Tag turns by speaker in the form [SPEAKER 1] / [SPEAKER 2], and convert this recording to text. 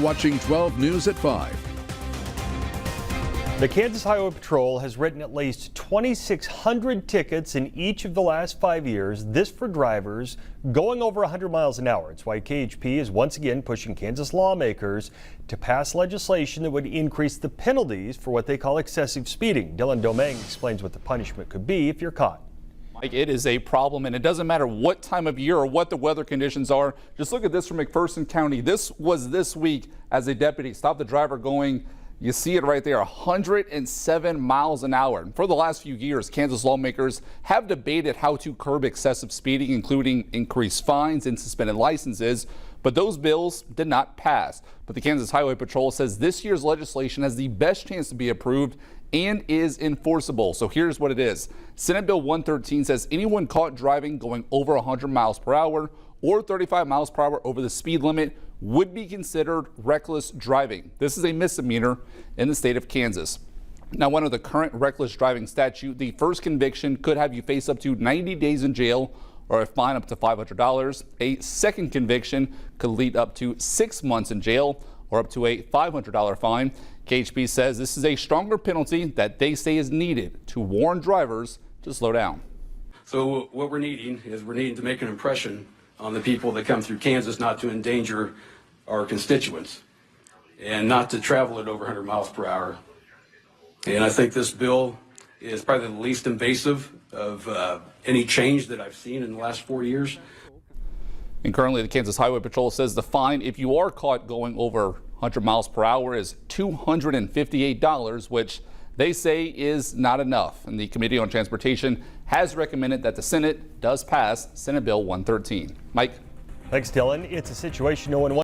[SPEAKER 1] Watching 12 News at 5.
[SPEAKER 2] The Kansas Highway Patrol has written at least 2,600 tickets in each of the last 5 years. This for drivers going over 100 miles an hour. It's why KHP is once again pushing Kansas lawmakers to pass legislation that would increase the penalties for what they call excessive speeding. Dylan Domingue explains what the punishment could be if you're caught.
[SPEAKER 3] It is a problem, and it doesn't matter what time of year or what the weather conditions are. Just look at this from McPherson County. This was this week as a deputy stopped the driver going, you see it right there, 107 miles an hour. And for the last few years, Kansas lawmakers have debated how to curb excessive speeding, including increased fines and suspended licenses. But those bills did not pass. But the Kansas Highway Patrol says this year's legislation has the best chance to be approved and is enforceable. So here's what it is. Senate Bill 113 says anyone caught driving going over 100 miles per hour or 35 miles per hour over the speed limit would be considered reckless driving. This is a misdemeanor in the state of Kansas. Now, under the current reckless driving statute, the first conviction could have you face up to 90 days in jail or a fine up to $500. A second conviction could lead up to 6 months in jail or up to a $500 fine. KHP says this is a stronger penalty that they say is needed to warn drivers to slow down.
[SPEAKER 4] So what we're needing to make an impression on the people that come through Kansas, not to endanger our constituents and not to travel at over 100 miles per hour. And I think this bill is probably the least invasive of any change that I've seen in the last 4 years.
[SPEAKER 3] And currently the Kansas Highway Patrol says the fine if you are caught going over 100 miles per hour is $258, which they say is not enough. And the Committee on Transportation has recommended that the Senate does pass Senate Bill 113. Mike.
[SPEAKER 2] Thanks, Dylan. It's a situation no one wants.